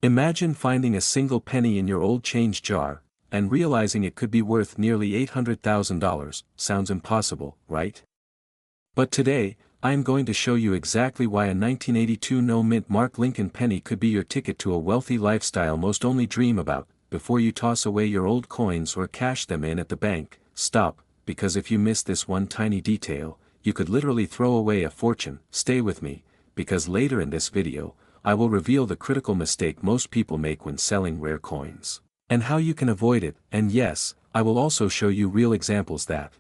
Imagine finding a single penny in your old change jar, and realizing it could be worth nearly $800,000. Sounds impossible, right? But today, I am going to show you exactly why a 1982 no-mint Mark Lincoln penny could be your ticket to a wealthy lifestyle most only dream about. Before you toss away your old coins or cash them in at the bank, stop, because if you miss this one tiny detail, you could literally throw away a fortune. Stay with me, because later in this video, I will reveal the critical mistake most people make when selling rare coins, and how you can avoid it. And yes, I will also show you real examples that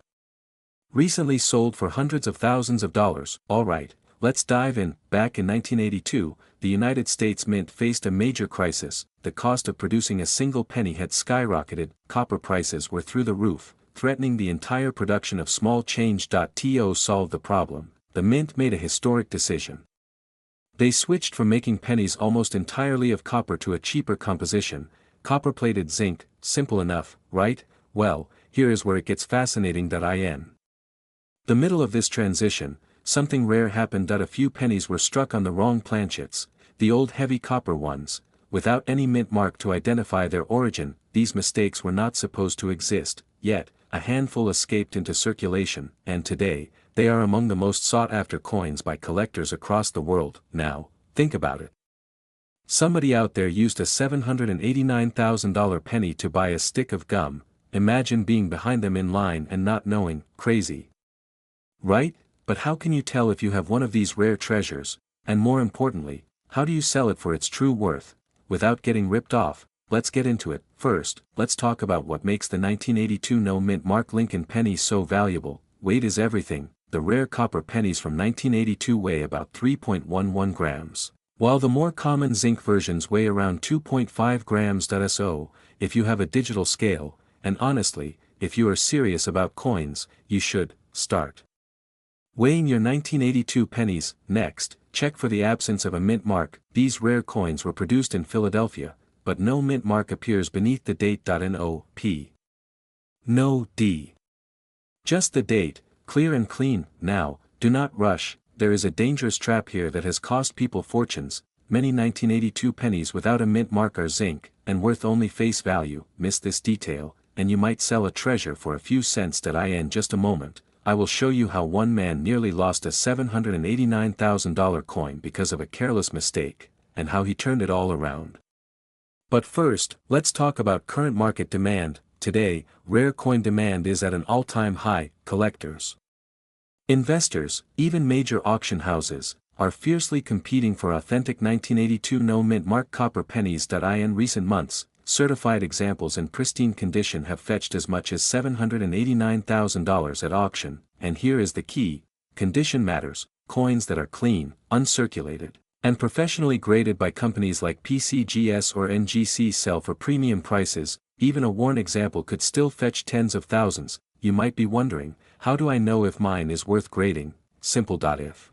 recently sold for hundreds of thousands of dollars. Alright, let's dive in. Back in 1982, the United States Mint faced a major crisis. The cost of producing a single penny had skyrocketed, copper prices were through the roof, threatening the entire production of small change. To solve the problem, the Mint made a historic decision. They switched from making pennies almost entirely of copper to a cheaper composition, copper-plated zinc. Simple enough, right? Well, here is where it gets fascinating. In the middle of this transition, something rare happened. A few pennies were struck on the wrong planchets, the old heavy copper ones, without any mint mark to identify their origin. These mistakes were not supposed to exist, yet a handful escaped into circulation, and today, they are among the most sought-after coins by collectors across the world. Now, think about it. Somebody out there used a $789,000 penny to buy a stick of gum. Imagine being behind them in line and not knowing. Crazy, right? But how can you tell if you have one of these rare treasures, and more importantly, how do you sell it for its true worth, without getting ripped off? Let's get into it. First, let's talk about what makes the 1982 no-mint Mark Lincoln penny so valuable. Weight is everything. The rare copper pennies from 1982 weigh about 3.11 grams, while the more common zinc versions weigh around 2.5 grams. So, if you have a digital scale, and honestly, if you are serious about coins, you should start weighing your 1982 pennies. Next, check for the absence of a mint mark. These rare coins were produced in Philadelphia, but no mint mark appears beneath the date. No P. No D. Just the date, clear and clean. Now, do not rush. There is a dangerous trap here that has cost people fortunes. Many 1982 pennies without a mint mark are zinc, and worth only face value. Miss this detail, and you might sell a treasure for a few cents. In just a moment, I will show you how one man nearly lost a $789,000 coin because of a careless mistake, and how he turned it all around. But first, let's talk about current market demand. Today, rare coin demand is at an all-time high. Collectors, investors, even major auction houses, are fiercely competing for authentic 1982 no-mint mark copper pennies. In recent months, certified examples in pristine condition have fetched as much as $789,000 at auction, and here is the key: condition matters. Coins that are clean, uncirculated, and professionally graded by companies like PCGS or NGC sell for premium prices. Even a worn example could still fetch tens of thousands. You might be wondering, how do I know if mine is worth grading? Simple. If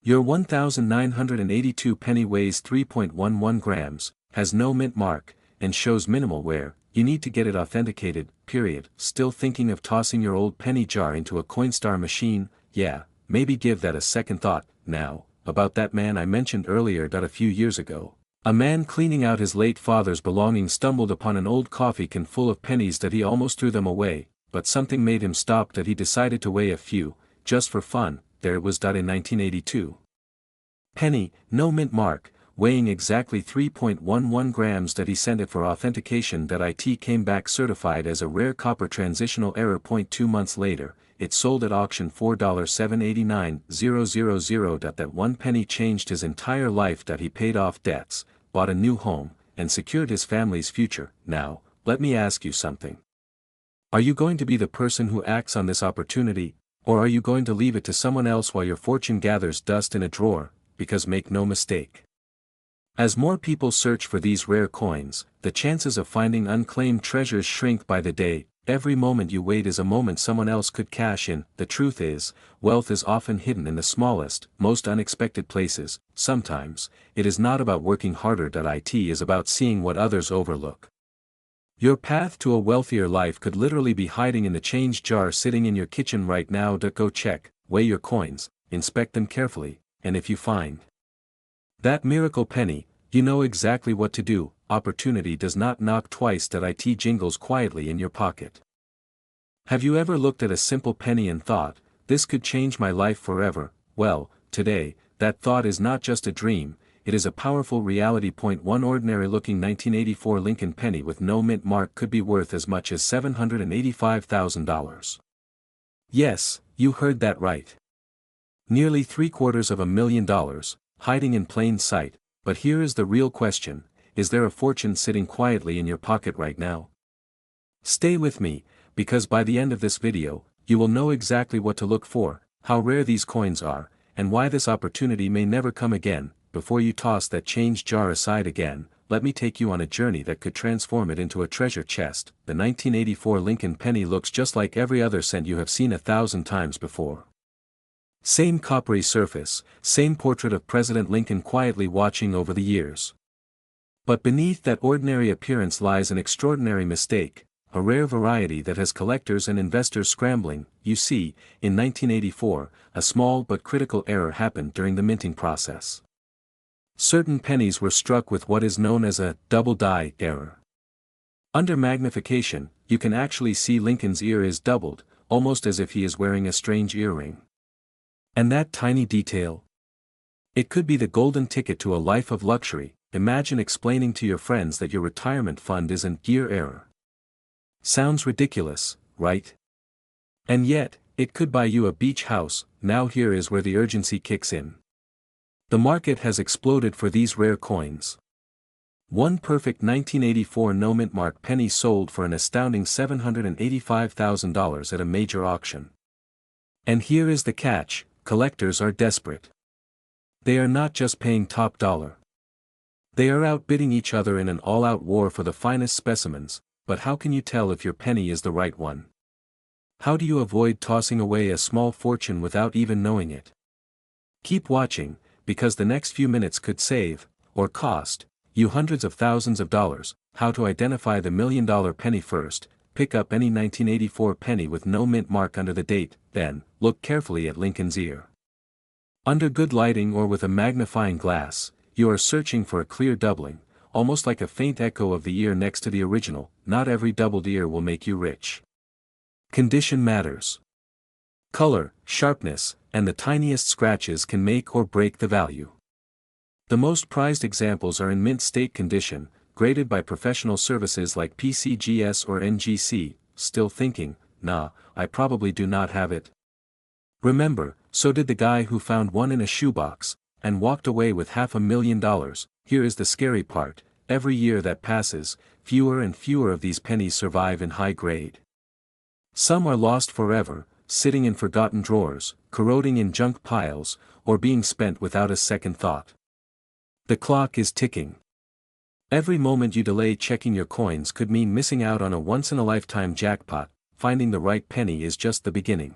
your 1982 penny weighs 3.11 grams, has no mint mark, and shows minimal wear, you need to get it authenticated. Period. Still thinking of tossing your old penny jar into a Coinstar machine? Yeah, maybe give that a second thought. Now, about that man I mentioned earlier. A few years ago, a man cleaning out his late father's belongings stumbled upon an old coffee can full of pennies. He almost threw them away, but something made him stop. He decided to weigh a few, just for fun. There it was. In 1982 penny, no mint mark, weighing exactly 3.11 grams. He sent it for authentication. It came back certified as a rare copper transitional error. 2 months later, it sold at auction for $789,000. That one penny changed his entire life. He paid off debts, bought a new home, and secured his family's future. Now, let me ask you something. Are you going to be the person who acts on this opportunity, or are you going to leave it to someone else while your fortune gathers dust in a drawer? Because make no mistake, as more people search for these rare coins, the chances of finding unclaimed treasures shrink by the day. Every moment you wait is a moment someone else could cash in. The truth is, wealth is often hidden in the smallest, most unexpected places. Sometimes, it is not about working harder. It is about seeing what others overlook. Your path to a wealthier life could literally be hiding in the change jar sitting in your kitchen right now. Go check, weigh your coins, inspect them carefully, and if you find that miracle penny, you know exactly what to do. Opportunity does not knock twice. That IT jingles quietly in your pocket. Have you ever looked at a simple penny and thought, this could change my life forever? Well, today, that thought is not just a dream, it is a powerful reality. One ordinary looking 1984 Lincoln penny with no mint mark could be worth as much as $785,000. Yes, you heard that right. Nearly $750,000, hiding in plain sight. But here is the real question: is there a fortune sitting quietly in your pocket right now? Stay with me, because by the end of this video, you will know exactly what to look for, how rare these coins are, and why this opportunity may never come again. Before you toss that change jar aside again, let me take you on a journey that could transform it into a treasure chest. The 1984 Lincoln penny looks just like every other cent you have seen 1,000 times before. Same coppery surface, same portrait of President Lincoln quietly watching over the years. But beneath that ordinary appearance lies an extraordinary mistake, a rare variety that has collectors and investors scrambling. You see, in 1984, a small but critical error happened during the minting process. Certain pennies were struck with what is known as a double die error. Under magnification, you can actually see Lincoln's ear is doubled, almost as if he is wearing a strange earring. And that tiny detail? It could be the golden ticket to a life of luxury. Imagine explaining to your friends that your retirement fund is an ear error. Sounds ridiculous, right? And yet, it could buy you a beach house. Now here is where the urgency kicks in. The market has exploded for these rare coins. One perfect 1984 no mint mark penny sold for an astounding $785,000 at a major auction. And here is the catch: collectors are desperate. They are not just paying top dollar. They are outbidding each other in an all-out war for the finest specimens. But how can you tell if your penny is the right one? How do you avoid tossing away a small fortune without even knowing it? Keep watching, because the next few minutes could save, or cost, you hundreds of thousands of dollars. How to identify the $1 million penny? First, pick up any 1984 penny with no mint mark under the date, then, look carefully at Lincoln's ear. Under good lighting or with a magnifying glass, you are searching for a clear doubling, almost like a faint echo of the ear next to the original. Not every doubled ear will make you rich. Condition matters. Color, sharpness, and the tiniest scratches can make or break the value. The most prized examples are in mint state condition, graded by professional services like PCGS or NGC. Still thinking, nah, I probably do not have it. Remember, so did the guy who found one in a shoebox, and walked away with $500,000. Here is the scary part: every year that passes, fewer and fewer of these pennies survive in high grade. Some are lost forever, sitting in forgotten drawers, corroding in junk piles, or being spent without a second thought. The clock is ticking. Every moment you delay checking your coins could mean missing out on a once-in-a-lifetime jackpot. Finding the right penny is just the beginning.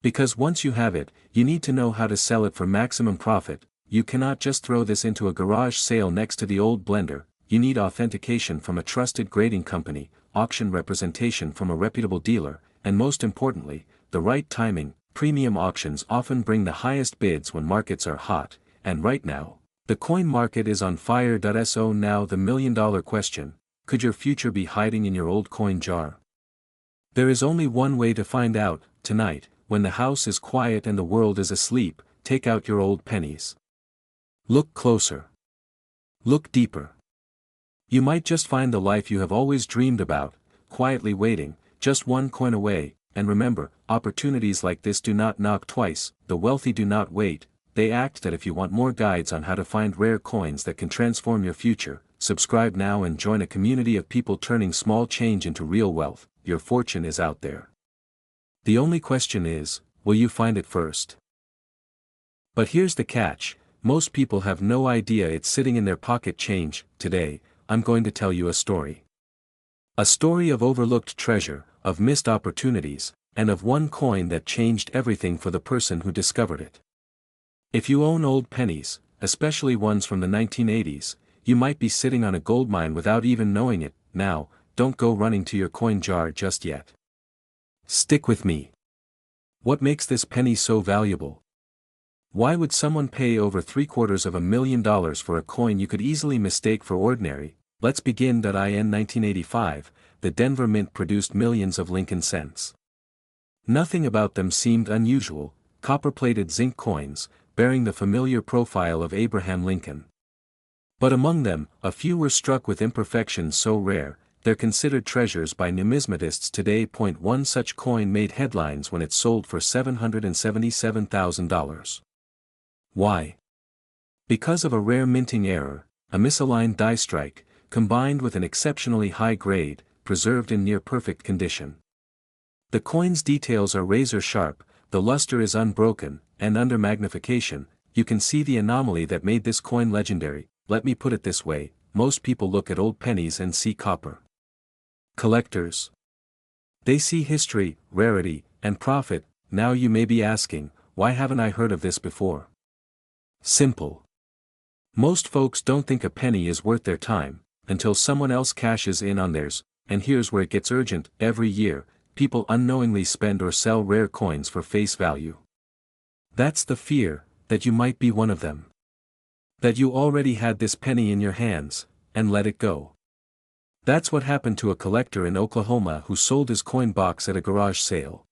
Because once you have it, you need to know how to sell it for maximum profit. You cannot just throw this into a garage sale next to the old blender. You need authentication from a trusted grading company, auction representation from a reputable dealer, and most importantly, the right timing. Premium auctions often bring the highest bids when markets are hot, and right now, the coin market is on fire. So now the $1 million question: could your future be hiding in your old coin jar? There is only one way to find out. Tonight, when the house is quiet and the world is asleep, take out your old pennies. Look closer. Look deeper. You might just find the life you have always dreamed about, quietly waiting, just one coin away. And remember, opportunities like this do not knock twice. The wealthy do not wait, they act. That if you want more guides on how to find rare coins that can transform your future, subscribe now and join a community of people turning small change into real wealth. Your fortune is out there. The only question is, will you find it first? But here's the catch: most people have no idea it's sitting in their pocket. Change. Today, I'm going to tell you a story. A story of overlooked treasure, of missed opportunities, and of one coin that changed everything for the person who discovered it. If you own old pennies, especially ones from the 1980s, you might be sitting on a goldmine without even knowing it. Now, don't go running to your coin jar just yet. Stick with me. What makes this penny so valuable? Why would someone pay over $750,000 for a coin you could easily mistake for ordinary? Let's begin. In 1985, the Denver Mint produced millions of Lincoln cents. Nothing about them seemed unusual, copper-plated zinc coins, bearing the familiar profile of Abraham Lincoln. But among them, a few were struck with imperfections so rare, they're considered treasures by numismatists today. One such coin made headlines when it sold for $777,000. Why? Because of a rare minting error, a misaligned die strike, combined with an exceptionally high grade, preserved in near-perfect condition. The coin's details are razor-sharp, the luster is unbroken, and under magnification, you can see the anomaly that made this coin legendary. Let me put it this way, most people look at old pennies and see copper. Collectors. They see history, rarity, and profit. Now you may be asking, why haven't I heard of this before? Simple. Most folks don't think a penny is worth their time, until someone else cashes in on theirs, and here's where it gets urgent. Every year, people unknowingly spend or sell rare coins for face value. That's the fear, that you might be one of them. That you already had this penny in your hands, and let it go. That's what happened to a collector in Oklahoma who sold his coin box at a garage sale.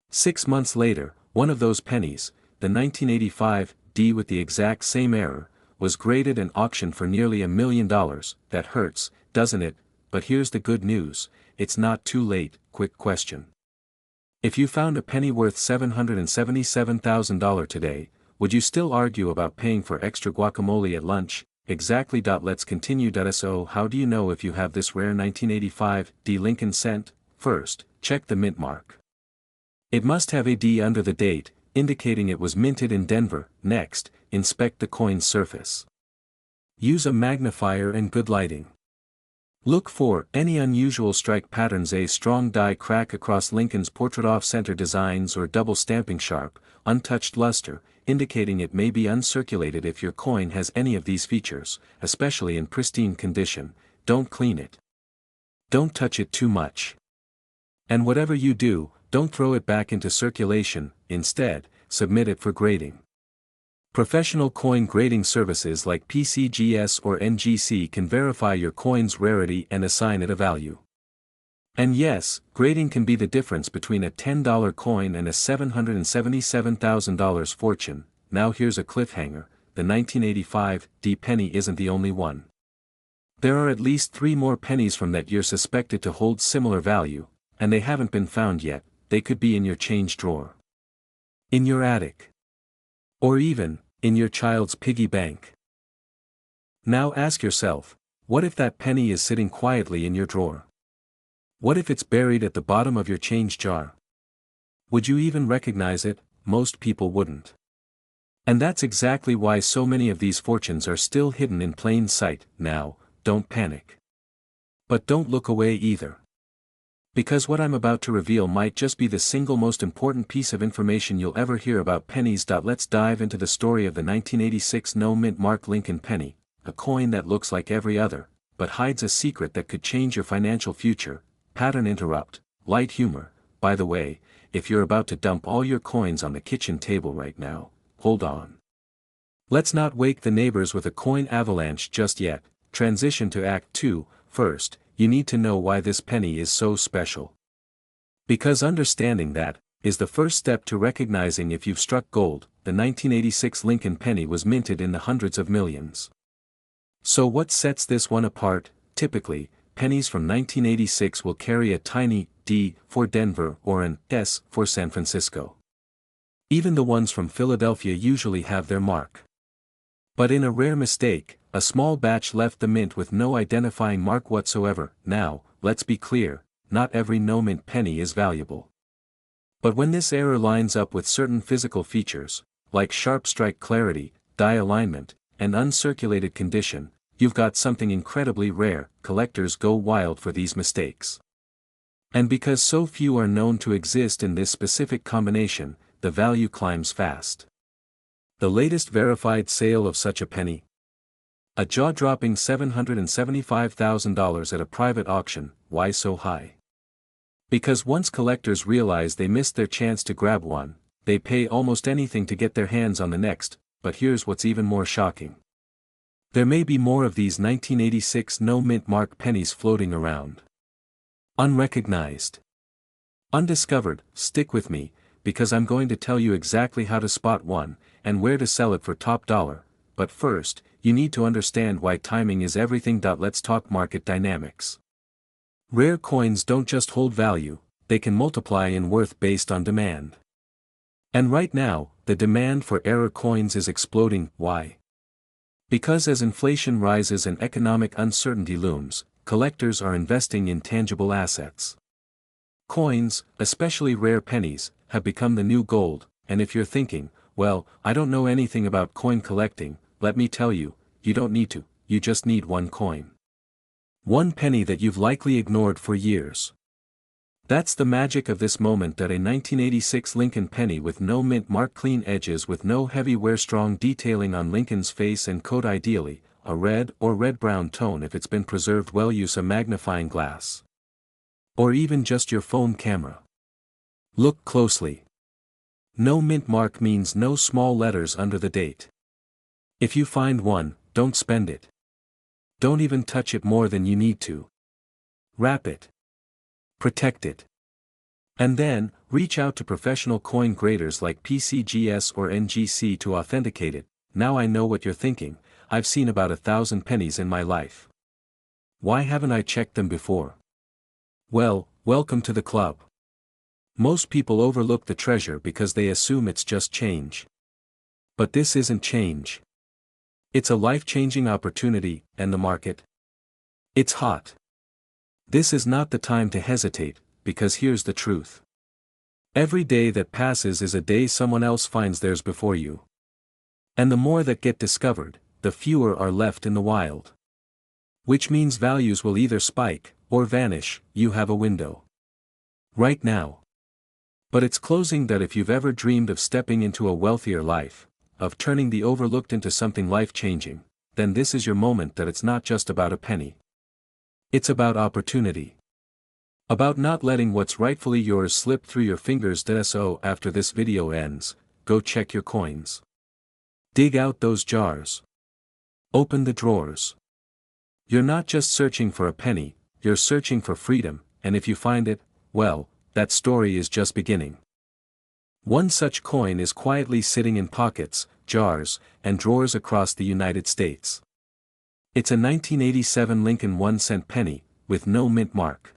6 months later, one of those pennies, the 1985 D with the exact same error, was graded and auctioned for nearly $1 million. That hurts, doesn't it? But here's the good news, it's not too late. Quick question. If you found a penny worth $777,000 today, would you still argue about paying for extra guacamole at lunch? Exactly. Let's continue. So how do you know if you have this rare 1985 D Lincoln cent? First, check the mint mark. It must have a D under the date, indicating it was minted in Denver. Next, inspect the coin's surface. Use a magnifier and good lighting. Look for any unusual strike patterns, a strong die crack across Lincoln's portrait, off-center designs, or double stamping. Sharp, untouched luster, indicating it may be uncirculated. If your coin has any of these features, especially in pristine condition, don't clean it. Don't touch it too much. And whatever you do, don't throw it back into circulation. Instead, submit it for grading. Professional coin grading services like PCGS or NGC can verify your coin's rarity and assign it a value. And yes, grading can be the difference between a $10 coin and a $777,000 fortune. Now here's a cliffhanger, the 1985 D penny isn't the only one. There are at least 3 more pennies from that year suspected to hold similar value, and they haven't been found yet. They could be in your change drawer, in your attic, or even in your child's piggy bank. Now ask yourself, what if that penny is sitting quietly in your drawer? What if it's buried at the bottom of your change jar? Would you even recognize it? Most people wouldn't. And that's exactly why so many of these fortunes are still hidden in plain sight. Now, don't panic. But don't look away either. Because what I'm about to reveal might just be the single most important piece of information you'll ever hear about pennies. Let's dive into the story of the 1986 no mint mark Lincoln penny, a coin that looks like every other, but hides a secret that could change your financial future. Pattern interrupt, light humor. By the way, if you're about to dump all your coins on the kitchen table right now, hold on. Let's not wake the neighbors with a coin avalanche just yet. Transition to Act 2. First, you need to know why this penny is so special. Because understanding that is the first step to recognizing if you've struck gold. The 1986 Lincoln penny was minted in the hundreds of millions. So what sets this one apart? Typically, pennies from 1986 will carry a tiny D for Denver or an S for San Francisco. Even the ones from Philadelphia usually have their mark. But in a rare mistake, a small batch left the mint with no identifying mark whatsoever. Now, let's be clear, not every no-mint penny is valuable. But when this error lines up with certain physical features, like sharp strike clarity, die alignment, and uncirculated condition, you've got something incredibly rare. Collectors go wild for these mistakes. And because so few are known to exist in this specific combination, the value climbs fast. The latest verified sale of such a penny? A jaw-dropping $775,000 at a private auction. Why so high? Because once collectors realize they missed their chance to grab one, they pay almost anything to get their hands on the next, but here's what's even more shocking. There may be more of these 1986 no-mint mark pennies floating around. Unrecognized. Undiscovered. Stick with me, because I'm going to tell you exactly how to spot one, and where to sell it for top dollar, but first, you need to understand why timing is everything. Let's talk market dynamics. Rare coins don't just hold value, they can multiply in worth based on demand. And right now, the demand for rare coins is exploding. Why? Because as inflation rises and economic uncertainty looms, collectors are investing in tangible assets. Coins, especially rare pennies, have become the new gold, and if you're thinking, well, I don't know anything about coin collecting, let me tell you, you don't need to, you just need one coin. One penny that you've likely ignored for years. That's the magic of this moment. That a 1986 Lincoln penny with no mint mark, clean edges with no heavy wear-strong detailing on Lincoln's face and coat, ideally, a red or red-brown tone if it's been preserved well. Use a magnifying glass. Or even just your phone camera. Look closely. No mint mark means no small letters under the date. If you find one, don't spend it. Don't even touch it more than you need to. Wrap it. Protect it. And then, reach out to professional coin graders like PCGS or NGC to authenticate it. Now I know what you're thinking, I've seen about 1,000 pennies in my life. Why haven't I checked them before? Well, welcome to the club. Most people overlook the treasure because they assume it's just change. But this isn't change. It's a life-changing opportunity, and the market? It's hot. This is not the time to hesitate, because here's the truth. Every day that passes is a day someone else finds theirs before you. And the more that get discovered, the fewer are left in the wild. Which means values will either spike, or vanish. You have a window. Right now. But it's closing. That if you've ever dreamed of stepping into a wealthier life, of turning the overlooked into something life-changing, then this is your moment. That it's not just about a penny. It's about opportunity. About not letting what's rightfully yours slip through your fingers. So after this video ends, go check your coins. Dig out those jars. Open the drawers. You're not just searching for a penny, you're searching for freedom, and if you find it, well, that story is just beginning. One such coin is quietly sitting in pockets, jars, and drawers across the United States. It's a 1987 Lincoln 1-cent penny, with no mint mark.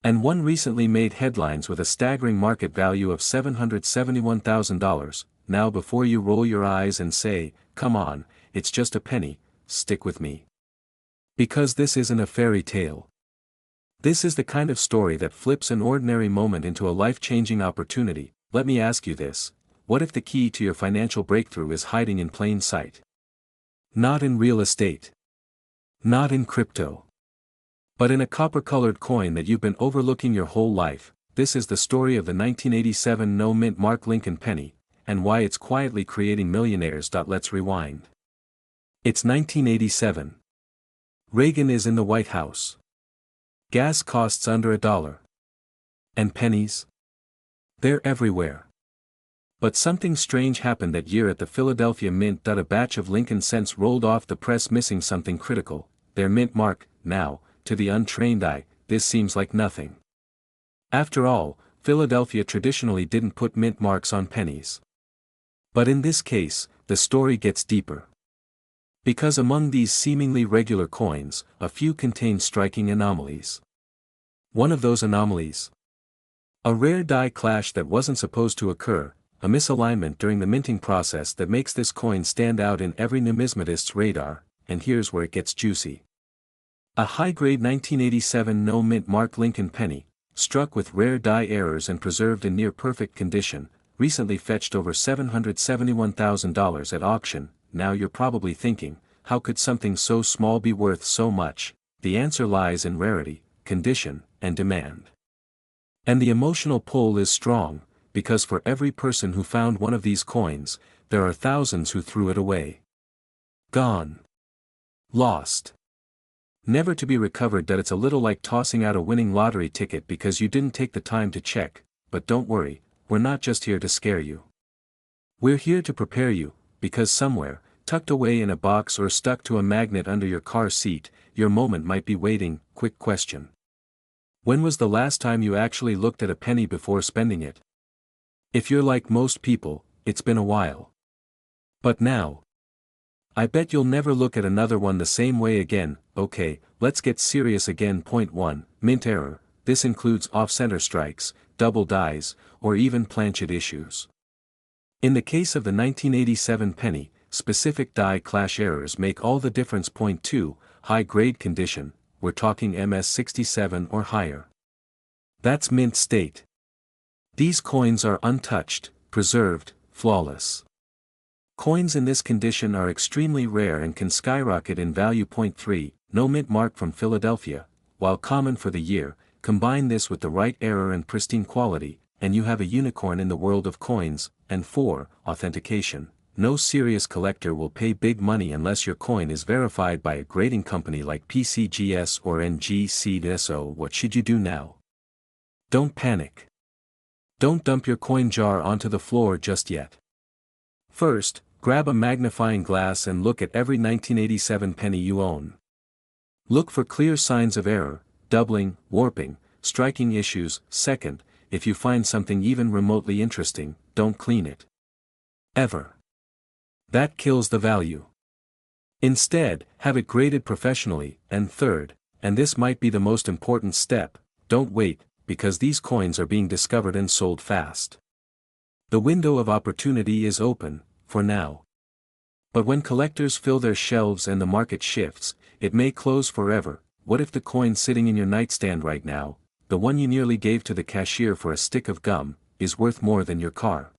And one recently made headlines with a staggering market value of $771,000. Now before you roll your eyes and say, come on, it's just a penny, stick with me. Because this isn't a fairy tale. This is the kind of story that flips an ordinary moment into a life-changing opportunity. Let me ask you this, what if the key to your financial breakthrough is hiding in plain sight? Not in real estate. Not in crypto. But in a copper-colored coin that you've been overlooking your whole life. This is the story of the 1987 no-mint mark Lincoln penny, and why it's quietly creating millionaires. Let's rewind. It's 1987. Reagan is in the White House. Gas costs under $1. And pennies? They're everywhere. But something strange happened that year at the Philadelphia Mint. A batch of Lincoln cents rolled off the press missing something critical, their mint mark. Now, to the untrained eye, this seems like nothing. After all, Philadelphia traditionally didn't put mint marks on pennies. But in this case, the story gets deeper. Because among these seemingly regular coins, a few contain striking anomalies. One of those anomalies? A rare die clash that wasn't supposed to occur, a misalignment during the minting process that makes this coin stand out in every numismatist's radar, and here's where it gets juicy. A high-grade 1987 no-mint mark Lincoln penny, struck with rare die errors and preserved in near-perfect condition, recently fetched over $771,000 at auction. Now you're probably thinking, how could something so small be worth so much? The answer lies in rarity, condition, and demand. And the emotional pull is strong, because for every person who found one of these coins, there are thousands who threw it away. Gone. Lost. Never to be recovered. It's a little like tossing out a winning lottery ticket because you didn't take the time to check, but don't worry, we're not just here to scare you. We're here to prepare you, because somewhere, tucked away in a box or stuck to a magnet under your car seat, your moment might be waiting. Quick question. When was the last time you actually looked at a penny before spending it? If you're like most people, it's been a while. But now, I bet you'll never look at another one the same way again. Okay, let's get serious again. Point 1, mint error. This includes off-center strikes, double dies, or even planchet issues. In the case of the 1987 penny, specific die clash errors make all the difference. Point 2, high-grade condition, we're talking MS67 or higher. That's mint state. These coins are untouched, preserved, flawless. Coins in this condition are extremely rare and can skyrocket in value. Point 3, no mint mark from Philadelphia, while common for the year. Combine this with the right error and pristine quality, and you have a unicorn in the world of coins. And 4, authentication. No serious collector will pay big money unless your coin is verified by a grading company like PCGS or NGC. So what should you do now? Don't panic. Don't dump your coin jar onto the floor just yet. First, grab a magnifying glass and look at every 1987 penny you own. Look for clear signs of error, doubling, warping, striking issues. Second, if you find something even remotely interesting, don't clean it. Ever. That kills the value. Instead, have it graded professionally. And third, and this might be the most important step, don't wait, because these coins are being discovered and sold fast. The window of opportunity is open, for now. But when collectors fill their shelves and the market shifts, it may close forever. What if the coin sitting in your nightstand right now, the one you nearly gave to the cashier for a stick of gum, is worth more than your car?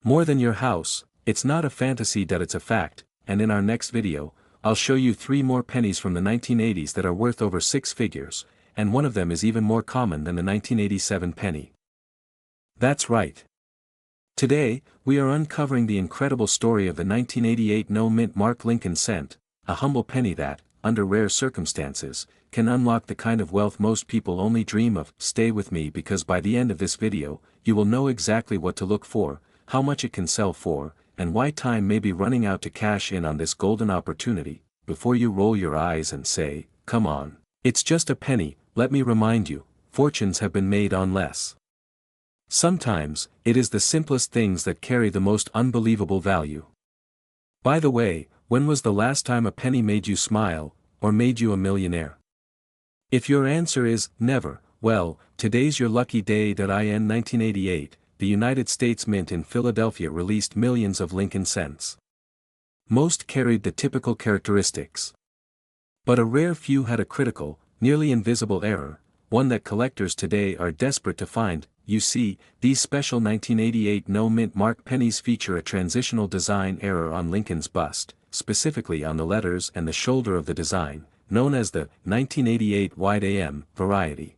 More than your house? It's not a fantasy, that it's a fact, and in our next video, I'll show you 3 more pennies from the 1980s that are worth over 6 figures, and one of them is even more common than the 1987 penny. That's right. Today, we are uncovering the incredible story of the 1988 no mint mark Lincoln cent, a humble penny that, under rare circumstances, can unlock the kind of wealth most people only dream of. Stay with me, because by the end of this video, you will know exactly what to look for, how much it can sell for, and why time may be running out to cash in on this golden opportunity. Before you roll your eyes and say, "Come on, it's just a penny," let me remind you, fortunes have been made on less. Sometimes, it is the simplest things that carry the most unbelievable value. By the way, when was the last time a penny made you smile, or made you a millionaire? If your answer is, never, well, today's your lucky day. In 1988, the United States Mint in Philadelphia released millions of Lincoln cents. Most carried the typical characteristics. But a rare few had a critical, nearly invisible error, one that collectors today are desperate to find. You see, these special 1988 no mint mark pennies feature a transitional design error on Lincoln's bust, specifically on the letters and the shoulder of the design, known as the 1988 wide AM variety.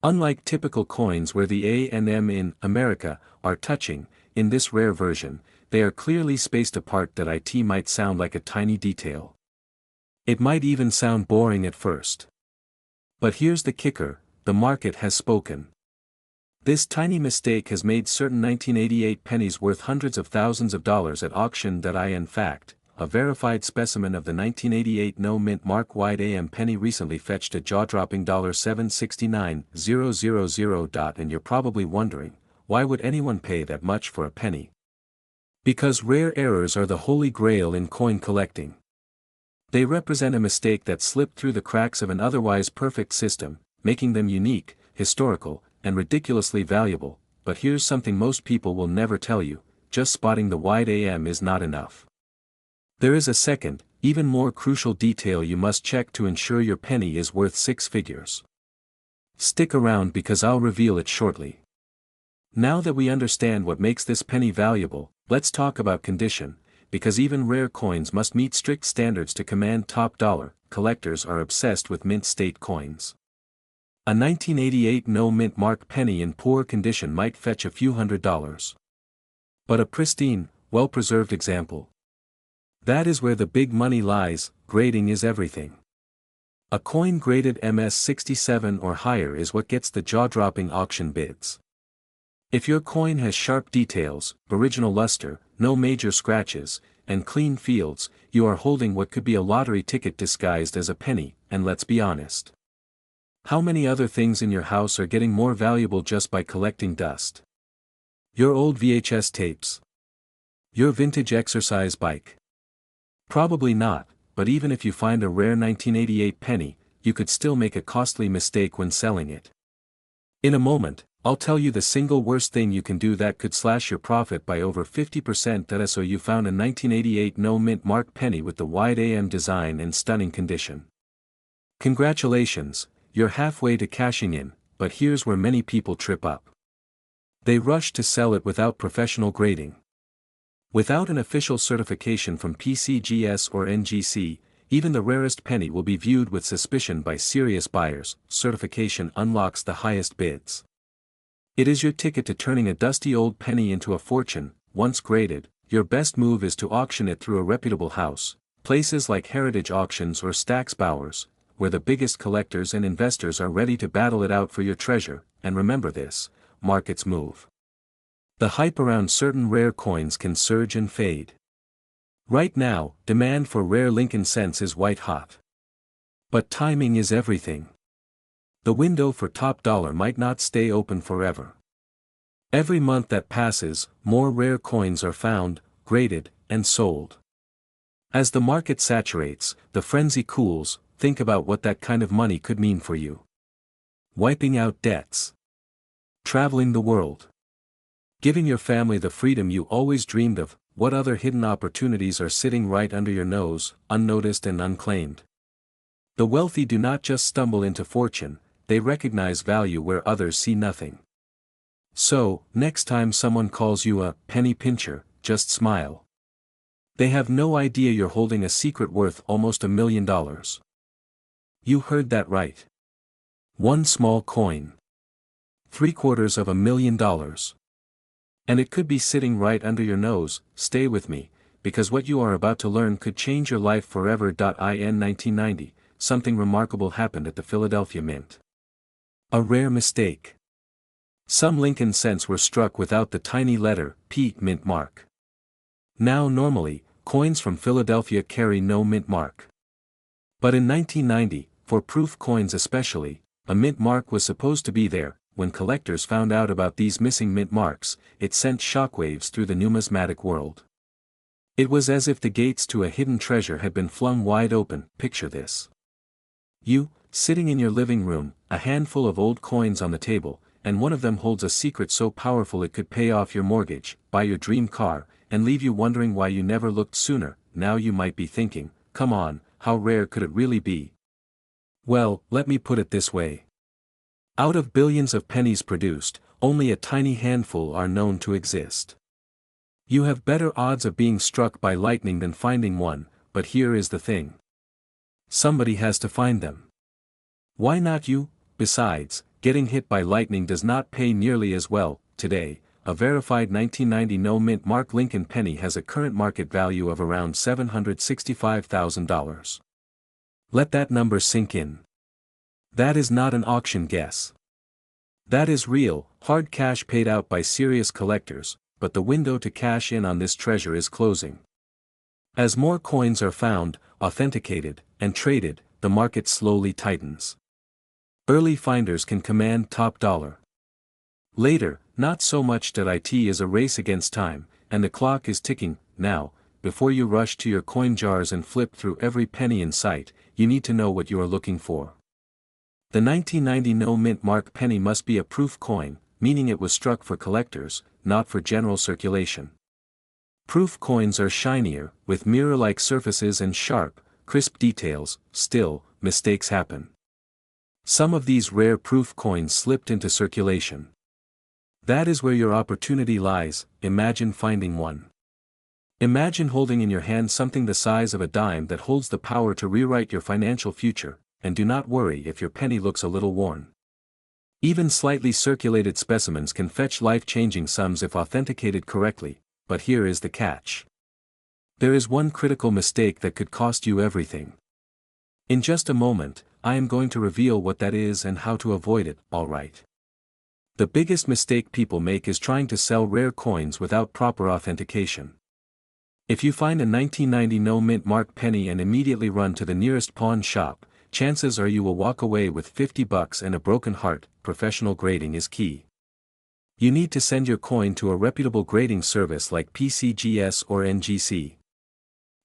Unlike typical coins where the A and M in America are touching, in this rare version, they are clearly spaced apart. That it might sound like a tiny detail. It might even sound boring at first. But here's the kicker, the market has spoken. This tiny mistake has made certain 1988 pennies worth hundreds of thousands of dollars at auction. In fact, a verified specimen of the 1988 no mint mark wide AM penny recently fetched a jaw-dropping $769,000. And you're probably wondering, why would anyone pay that much for a penny? Because rare errors are the holy grail in coin collecting. They represent a mistake that slipped through the cracks of an otherwise perfect system, making them unique, historical, and ridiculously valuable. But here's something most people will never tell you, just spotting the wide AM is not enough. There is a second, even more crucial detail you must check to ensure your penny is worth 6 figures. Stick around, because I'll reveal it shortly. Now that we understand what makes this penny valuable, let's talk about condition, because even rare coins must meet strict standards to command top dollar. Collectors are obsessed with mint state coins. A 1988 no mint mark penny in poor condition might fetch a few $100s. But a pristine, well-preserved example, that is where the big money lies. Grading is everything. A coin graded MS67 or higher is what gets the jaw-dropping auction bids. If your coin has sharp details, original luster, no major scratches, and clean fields, you are holding what could be a lottery ticket disguised as a penny, and let's be honest. How many other things in your house are getting more valuable just by collecting dust? Your old VHS tapes? Your vintage exercise bike? Probably not, but even if you find a rare 1988 penny, you could still make a costly mistake when selling it. In a moment, I'll tell you the single worst thing you can do that could slash your profit by over 50%. So you found a 1988 no mint mark penny with the wide AM design and stunning condition. Congratulations, you're halfway to cashing in, but here's where many people trip up. They rush to sell it without professional grading. Without an official certification from PCGS or NGC, even the rarest penny will be viewed with suspicion by serious buyers. Certification unlocks the highest bids. It is your ticket to turning a dusty old penny into a fortune. Once graded, your best move is to auction it through a reputable house, places like Heritage Auctions or Stack's Bowers, where the biggest collectors and investors are ready to battle it out for your treasure. And remember this, markets move. The hype around certain rare coins can surge and fade. Right now, demand for rare Lincoln cents is white hot. But timing is everything. The window for top dollar might not stay open forever. Every month that passes, more rare coins are found, graded, and sold. As the market saturates, the frenzy cools. Think about what that kind of money could mean for you. Wiping out debts. Traveling the world. Giving your family the freedom you always dreamed of. What other hidden opportunities are sitting right under your nose, unnoticed and unclaimed? The wealthy do not just stumble into fortune, they recognize value where others see nothing. So, next time someone calls you a penny pincher, just smile. They have no idea you're holding a secret worth almost $1 million. You heard that right. One small coin. $750,000. And it could be sitting right under your nose. Stay with me, because what you are about to learn could change your life forever. In 1990, something remarkable happened at the Philadelphia Mint. A rare mistake. Some Lincoln cents were struck without the tiny letter P mint mark. Now normally, coins from Philadelphia carry no mint mark. But in 1990, for proof coins especially, a mint mark was supposed to be there. When collectors found out about these missing mint marks, it sent shockwaves through the numismatic world. It was as if the gates to a hidden treasure had been flung wide open. Picture this. You, sitting in your living room, a handful of old coins on the table, and one of them holds a secret so powerful it could pay off your mortgage, buy your dream car, and leave you wondering why you never looked sooner. Now you might be thinking, come on, how rare could it really be? Well, let me put it this way. Out of billions of pennies produced, only a tiny handful are known to exist. You have better odds of being struck by lightning than finding one, but here is the thing. Somebody has to find them. Why not you? Besides, getting hit by lightning does not pay nearly as well. Today, a verified 1990 no mint mark Lincoln penny has a current market value of around $765,000. Let that number sink in. That is not an auction guess. That is real, hard cash paid out by serious collectors, but the window to cash in on this treasure is closing. As more coins are found, authenticated, and traded, the market slowly tightens. Early finders can command top dollar. Later, not so much. It is a race against time, and the clock is ticking. Now, before you rush to your coin jars and flip through every penny in sight, you need to know what you are looking for. The 1990 no mint mark penny must be a proof coin, meaning it was struck for collectors, not for general circulation. Proof coins are shinier, with mirror-like surfaces and sharp, crisp details. Still, mistakes happen. Some of these rare proof coins slipped into circulation. That is where your opportunity lies. Imagine finding one. Imagine holding in your hand something the size of a dime that holds the power to rewrite your financial future, and do not worry if your penny looks a little worn. Even slightly circulated specimens can fetch life-changing sums if authenticated correctly, but here is the catch. There is one critical mistake that could cost you everything. In just a moment, I am going to reveal what that is and how to avoid it. Alright. The biggest mistake people make is trying to sell rare coins without proper authentication. If you find a 1990 no-mint mark penny and immediately run to the nearest pawn shop, chances are you will walk away with $50 and a broken heart. Professional grading is key. You need to send your coin to a reputable grading service like PCGS or NGC.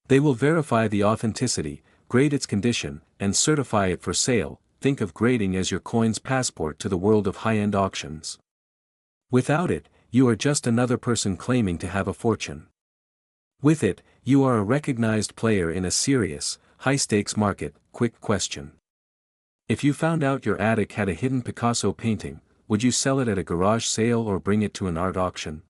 They will verify the authenticity, grade its condition, and certify it for sale. Think of grading as your coin's passport to the world of high-end auctions. Without it, you are just another person claiming to have a fortune. With it, you are a recognized player in a serious, high-stakes market. Quick question. If you found out your attic had a hidden Picasso painting, would you sell it at a garage sale or bring it to an art auction?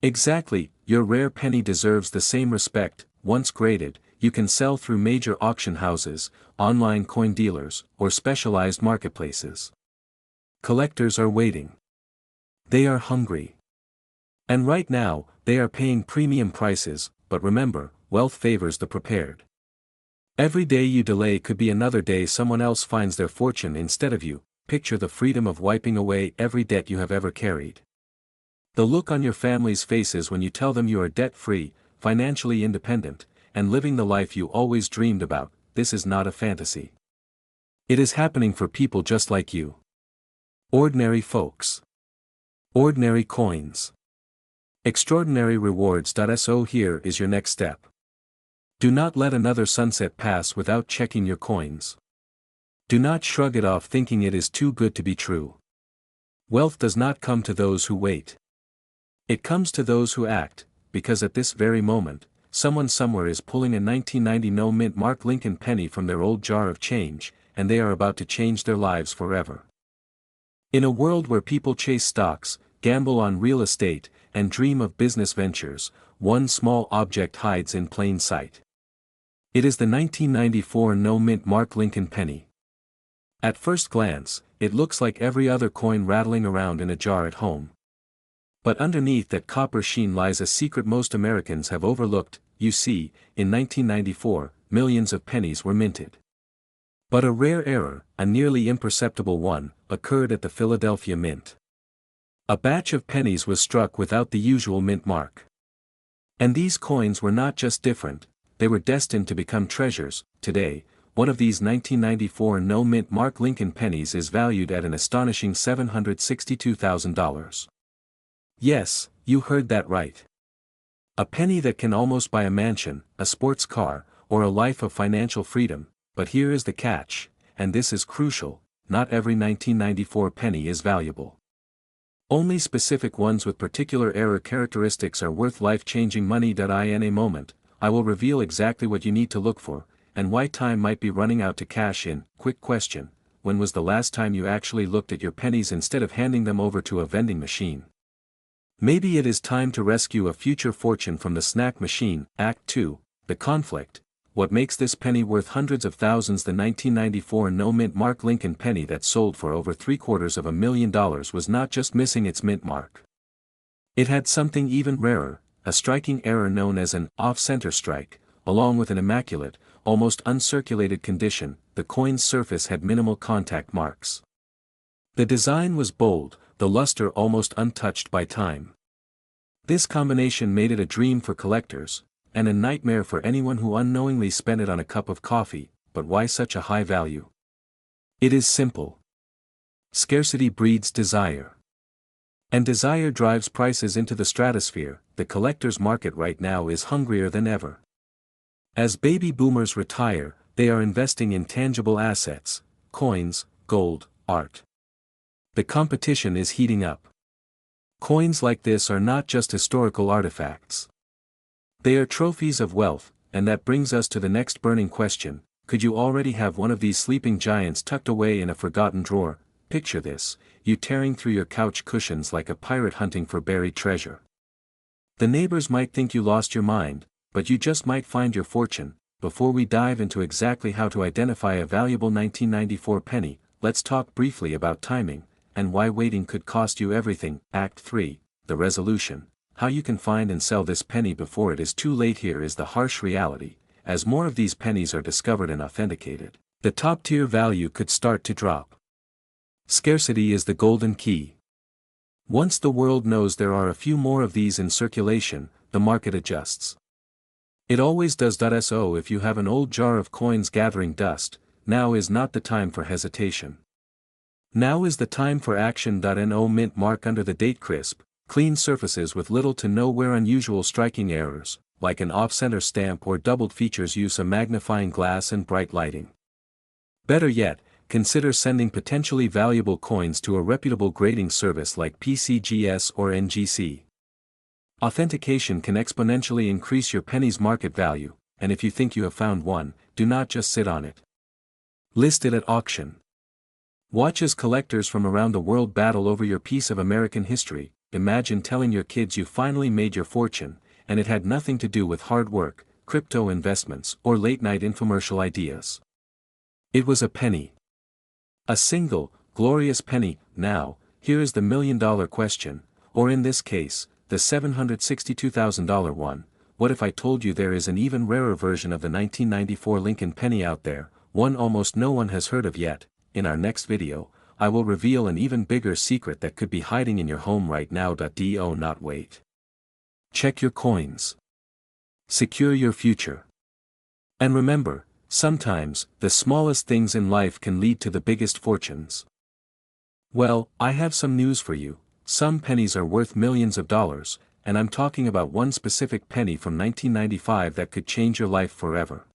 Exactly, your rare penny deserves the same respect. Once graded, you can sell through major auction houses, online coin dealers, or specialized marketplaces. Collectors are waiting. They are hungry. And right now, they are paying premium prices, but remember, wealth favors the prepared. Every day you delay could be another day someone else finds their fortune instead of you. Picture the freedom of wiping away every debt you have ever carried. The look on your family's faces when you tell them you are debt-free, financially independent, and living the life you always dreamed about. This is not a fantasy. It is happening for people just like you. Ordinary folks. Ordinary coins. Extraordinary rewards. So here is your next step. Do not let another sunset pass without checking your coins. Do not shrug it off thinking it is too good to be true. Wealth does not come to those who wait. It comes to those who act, because at this very moment, someone somewhere is pulling a 1990 no-mint Mark Lincoln penny from their old jar of change, and they are about to change their lives forever. In a world where people chase stocks, gamble on real estate, and dream of business ventures, one small object hides in plain sight. It is the 1994 no-mint Mark Lincoln penny. At first glance, it looks like every other coin rattling around in a jar at home. But underneath that copper sheen lies a secret most Americans have overlooked. You see, in 1994, millions of pennies were minted. But a rare error, a nearly imperceptible one, occurred at the Philadelphia Mint. A batch of pennies was struck without the usual mint mark. And these coins were not just different, they were destined to become treasures. Today, one of these 1994 no-mint Mark Lincoln pennies is valued at an astonishing $762,000. Yes, you heard that right. A penny that can almost buy a mansion, a sports car, or a life of financial freedom. But here is the catch, and this is crucial: not every 1994 penny is valuable. Only specific ones with particular error characteristics are worth life-changing money. In a moment, I will reveal exactly what you need to look for, and why time might be running out to cash in. Quick question: when was the last time you actually looked at your pennies instead of handing them over to a vending machine? Maybe it is time to rescue a future fortune from the snack machine. Act 2, the conflict. What makes this penny worth hundreds of thousands? The 1994 no-mint Mark Lincoln penny that sold for over $750,000 was not just missing its mint mark. It had something even rarer, a striking error known as an off-center strike, along with an immaculate, almost uncirculated condition. The coin's surface had minimal contact marks. The design was bold, the luster almost untouched by time. This combination made it a dream for collectors, and a nightmare for anyone who unknowingly spent it on a cup of coffee. But why such a high value? It is simple. Scarcity breeds desire. And desire drives prices into the stratosphere. The collector's market right now is hungrier than ever. As baby boomers retire, they are investing in tangible assets: coins, gold, art. The competition is heating up. Coins like this are not just historical artifacts. They are trophies of wealth, and that brings us to the next burning question: could you already have one of these sleeping giants tucked away in a forgotten drawer? Picture this: you tearing through your couch cushions like a pirate hunting for buried treasure. The neighbors might think you lost your mind, but you just might find your fortune. Before we dive into exactly how to identify a valuable 1994 penny, let's talk briefly about timing, and why waiting could cost you everything. Act 3, the resolution. How you can find and sell this penny before it is too late. Here is the harsh reality: as more of these pennies are discovered and authenticated, the top-tier value could start to drop. Scarcity is the golden key. Once the world knows there are a few more of these in circulation, the market adjusts. It always does. So if you have an old jar of coins gathering dust, now is not the time for hesitation. Now is the time for action. No mint mark under the date. Crisp, clean surfaces with little to no wear. Unusual striking errors, like an off-center stamp or doubled features. Use a magnifying glass and bright lighting. Better yet, consider sending potentially valuable coins to a reputable grading service like PCGS or NGC. Authentication can exponentially increase your penny's market value, and if you think you have found one, do not just sit on it. List it at auction. Watch as collectors from around the world battle over your piece of American history. Imagine telling your kids you finally made your fortune, and it had nothing to do with hard work, crypto investments, or late-night infomercial ideas. It was a penny. A single, glorious penny. Now, here is the million-dollar question, or in this case, the $762,000 one. What if I told you there is an even rarer version of the 1994 Lincoln penny out there, one almost no one has heard of yet? In our next video, I will reveal an even bigger secret that could be hiding in your home right now. Do not wait. Check your coins. Secure your future. And remember, sometimes, the smallest things in life can lead to the biggest fortunes. Well, I have some news for you. Some pennies are worth millions of dollars, and I'm talking about one specific penny from 1995 that could change your life forever.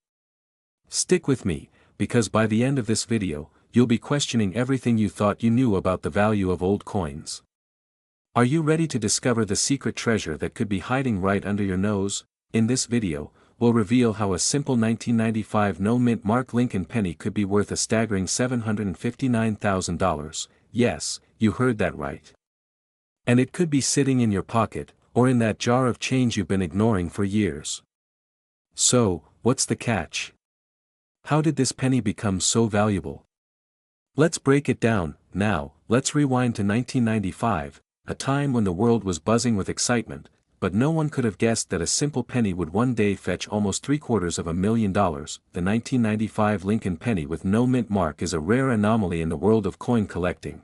Stick with me, because by the end of this video, you'll be questioning everything you thought you knew about the value of old coins. Are you ready to discover the secret treasure that could be hiding right under your nose? In this video, we'll reveal how a simple 1995 no-mint mark Lincoln penny could be worth a staggering $759,000. Yes, you heard that right. And it could be sitting in your pocket, or in that jar of change you've been ignoring for years. So, what's the catch? How did this penny become so valuable? Let's break it down. Now, let's rewind to 1995, a time when the world was buzzing with excitement, but no one could have guessed that a simple penny would one day fetch almost $750,000. The 1995 Lincoln penny with no mint mark is a rare anomaly in the world of coin collecting.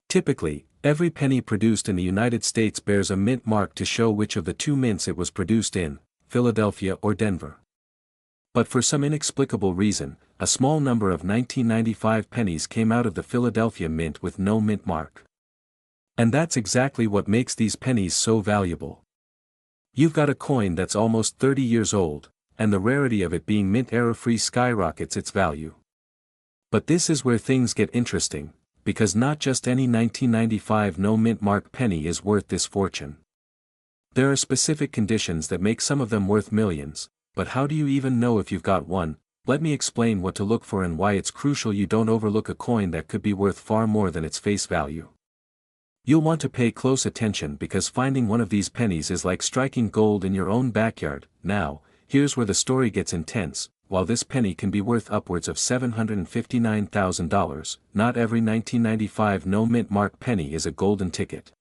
Typically, every penny produced in the United States bears a mint mark to show which of the two mints it was produced in, Philadelphia or Denver. But for some inexplicable reason, a small number of 1995 pennies came out of the Philadelphia mint with no mint mark. And that's exactly what makes these pennies so valuable. You've got a coin that's almost 30 years old, and the rarity of it being mint error-free skyrockets its value. But this is where things get interesting, because not just any 1995 no mint mark penny is worth this fortune. There are specific conditions that make some of them worth millions, but how do you even know if you've got one? Let me explain what to look for and why it's crucial you don't overlook a coin that could be worth far more than its face value. You'll want to pay close attention because finding one of these pennies is like striking gold in your own backyard. Now, here's where the story gets intense. While this penny can be worth upwards of $759,000, not every 1995 no mint mark penny is a golden ticket.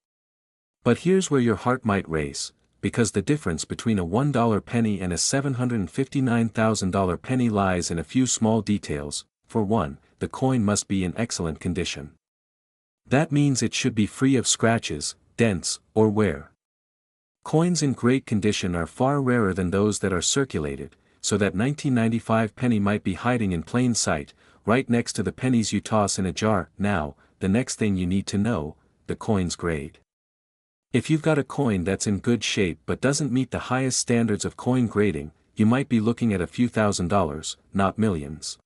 But here's where your heart might race, because the difference between a $1 penny and a $759,000 penny lies in a few small details. For one, the coin must be in excellent condition. That means it should be free of scratches, dents, or wear. Coins in great condition are far rarer than those that are circulated, so that 1995 penny might be hiding in plain sight, right next to the pennies you toss in a jar. Now, the next thing you need to know, the coin's grade. If you've got a coin that's in good shape but doesn't meet the highest standards of coin grading, you might be looking at a few $1,000s, not millions.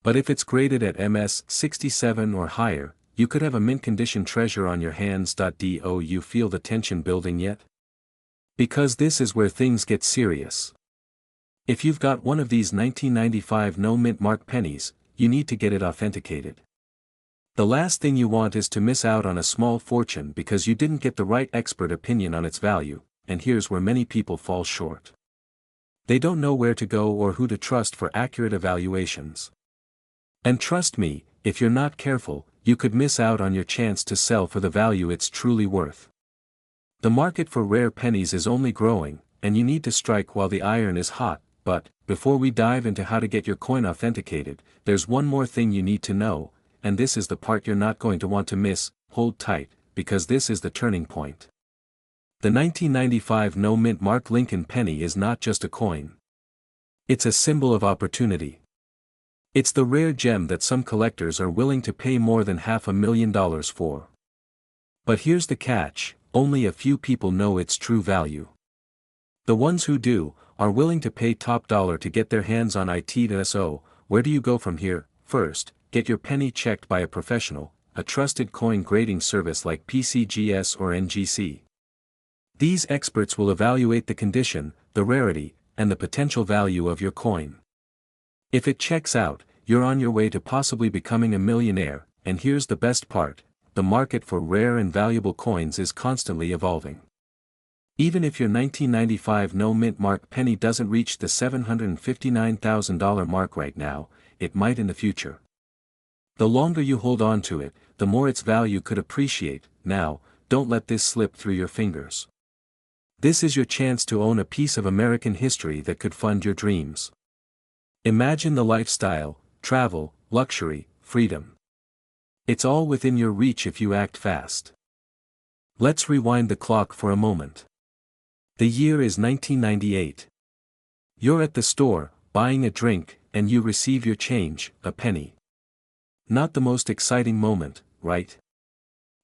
But if it's graded at MS 67 or higher, you could have a mint condition treasure on your hands. Do you feel the tension building yet? Because this is where things get serious. If you've got one of these 1995 no mint mark pennies, you need to get it authenticated. The last thing you want is to miss out on a small fortune because you didn't get the right expert opinion on its value, and here's where many people fall short. They don't know where to go or who to trust for accurate evaluations. And trust me, if you're not careful, you could miss out on your chance to sell for the value it's truly worth. The market for rare pennies is only growing, and you need to strike while the iron is hot. But, before we dive into how to get your coin authenticated, there's one more thing you need to know, and this is the part you're not going to want to miss. Hold tight, because this is the turning point. The 1995 no-mint mark Lincoln penny is not just a coin. It's a symbol of opportunity. It's the rare gem that some collectors are willing to pay more than $500,000 for. But here's the catch, only a few people know its true value. The ones who do, are willing to pay top dollar to get their hands on it. So, where do you go from here? First, get your penny checked by a professional, a trusted coin grading service like PCGS or NGC. These experts will evaluate the condition, the rarity, and the potential value of your coin. If it checks out, you're on your way to possibly becoming a millionaire, and here's the best part, the market for rare and valuable coins is constantly evolving. Even if your 1995 no-mint mark penny doesn't reach the $759,000 mark right now, it might in the future. The longer you hold on to it, the more its value could appreciate. Now, don't let this slip through your fingers. This is your chance to own a piece of American history that could fund your dreams. Imagine the lifestyle, travel, luxury, freedom. It's all within your reach if you act fast. Let's rewind the clock for a moment. The year is 1998. You're at the store, buying a drink, and you receive your change, a penny. Not the most exciting moment, right?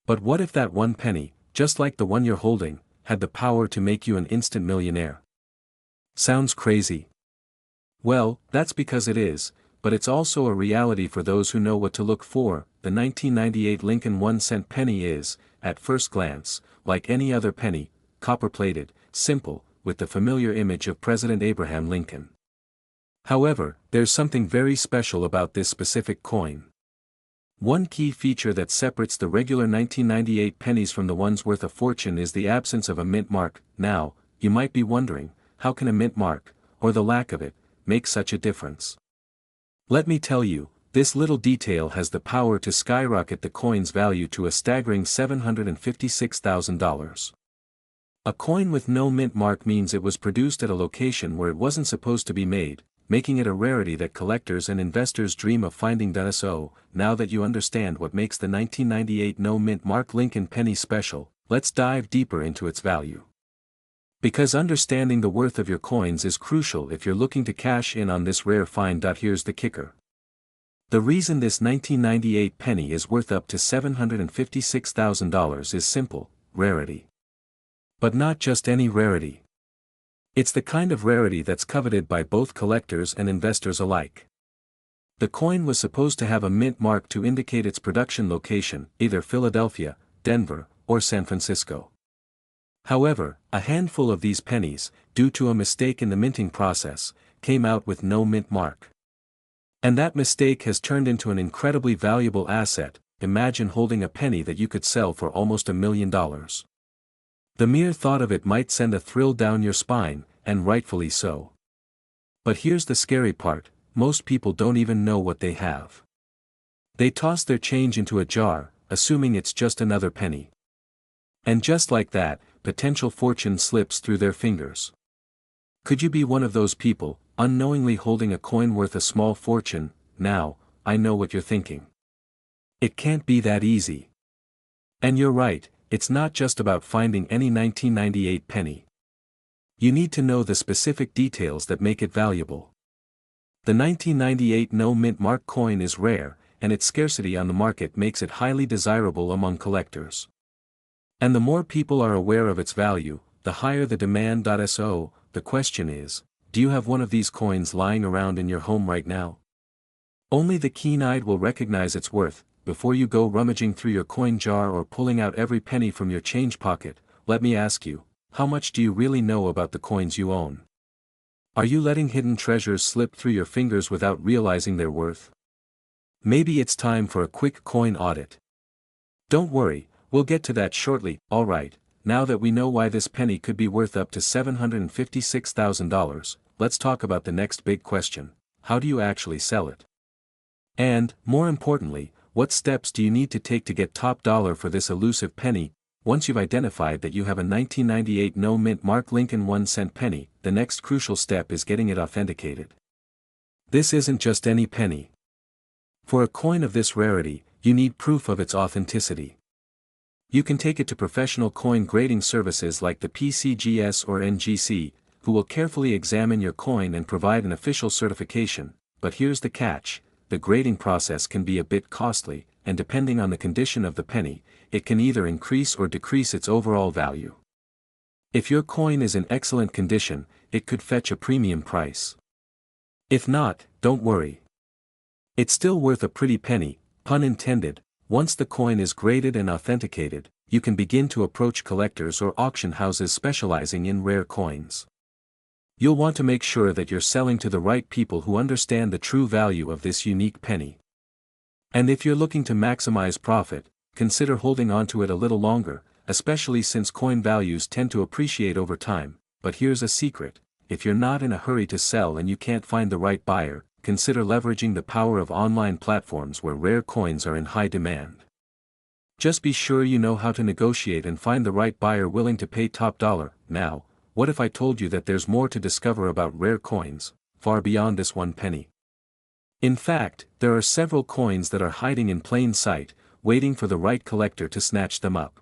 But what if that one penny, just like the one you're holding, had the power to make you an instant millionaire? Sounds crazy? Well, that's because it is, but it's also a reality for those who know what to look for. The 1998 Lincoln 1-cent penny is, at first glance, like any other penny, copper-plated, simple, with the familiar image of President Abraham Lincoln. However, there's something very special about this specific coin. One key feature that separates the regular 1998 pennies from the ones worth a fortune is the absence of a mint mark. Now, you might be wondering, how can a mint mark, or the lack of it, make such a difference? Let me tell you, this little detail has the power to skyrocket the coin's value to a staggering $756,000. A coin with no mint mark means it was produced at a location where it wasn't supposed to be made, making it a rarity that collectors and investors dream of finding. So, now that you understand what makes the 1998 no-mint mark Lincoln penny special, let's dive deeper into its value. Because understanding the worth of your coins is crucial if you're looking to cash in on this rare find. Here's the kicker. The reason this 1998 penny is worth up to $756,000 is simple: rarity. But not just any rarity. It's the kind of rarity that's coveted by both collectors and investors alike. The coin was supposed to have a mint mark to indicate its production location, either Philadelphia, Denver, or San Francisco. However, a handful of these pennies, due to a mistake in the minting process, came out with no mint mark. And that mistake has turned into an incredibly valuable asset. Imagine holding a penny that you could sell for almost $1 million. The mere thought of it might send a thrill down your spine, and rightfully so. But here's the scary part, most people don't even know what they have. They toss their change into a jar, assuming it's just another penny. And just like that, potential fortune slips through their fingers. Could you be one of those people, unknowingly holding a coin worth a small fortune? Now, I know what you're thinking. It can't be that easy. And you're right. It's not just about finding any 1998 penny. You need to know the specific details that make it valuable. The 1998 no-mint mark coin is rare, and its scarcity on the market makes it highly desirable among collectors. And the more people are aware of its value, the higher the demand. So, the question is, do you have one of these coins lying around in your home right now? Only the keen-eyed will recognize its worth. Before you go rummaging through your coin jar or pulling out every penny from your change pocket, let me ask you, how much do you really know about the coins you own? Are you letting hidden treasures slip through your fingers without realizing their worth? Maybe it's time for a quick coin audit. Don't worry, we'll get to that shortly. Alright, now that we know why this penny could be worth up to $756,000, let's talk about the next big question: how do you actually sell it? And, more importantly, what steps do you need to take to get top dollar for this elusive penny? Once you've identified that you have a 1998 no-mint mark Lincoln 1-cent penny, the next crucial step is getting it authenticated. This isn't just any penny. For a coin of this rarity, you need proof of its authenticity. You can take it to professional coin grading services like the PCGS or NGC, who will carefully examine your coin and provide an official certification. But here's the catch: the grading process can be a bit costly, and depending on the condition of the penny, it can either increase or decrease its overall value. If your coin is in excellent condition, it could fetch a premium price. If not, don't worry. It's still worth a pretty penny, pun intended. Once the coin is graded and authenticated, you can begin to approach collectors or auction houses specializing in rare coins. You'll want to make sure that you're selling to the right people who understand the true value of this unique penny. And if you're looking to maximize profit, consider holding on to it a little longer, especially since coin values tend to appreciate over time. But here's a secret: if you're not in a hurry to sell and you can't find the right buyer, consider leveraging the power of online platforms where rare coins are in high demand. Just be sure you know how to negotiate and find the right buyer willing to pay top dollar. Now, what if I told you that there's more to discover about rare coins, far beyond this one penny? In fact, there are several coins that are hiding in plain sight, waiting for the right collector to snatch them up.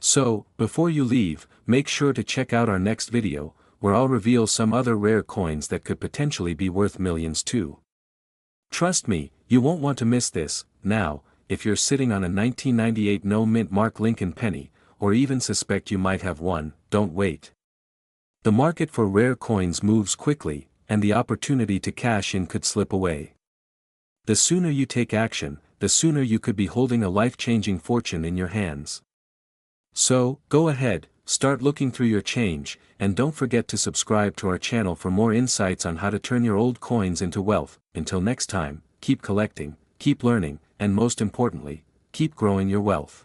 So, before you leave, make sure to check out our next video, where I'll reveal some other rare coins that could potentially be worth millions too. Trust me, you won't want to miss this. Now, if you're sitting on a 1998 no-mint Mark Lincoln penny, or even suspect you might have one, don't wait. The market for rare coins moves quickly, and the opportunity to cash in could slip away. The sooner you take action, the sooner you could be holding a life-changing fortune in your hands. So, go ahead, start looking through your change, and don't forget to subscribe to our channel for more insights on how to turn your old coins into wealth. Until next time, keep collecting, keep learning, and most importantly, keep growing your wealth.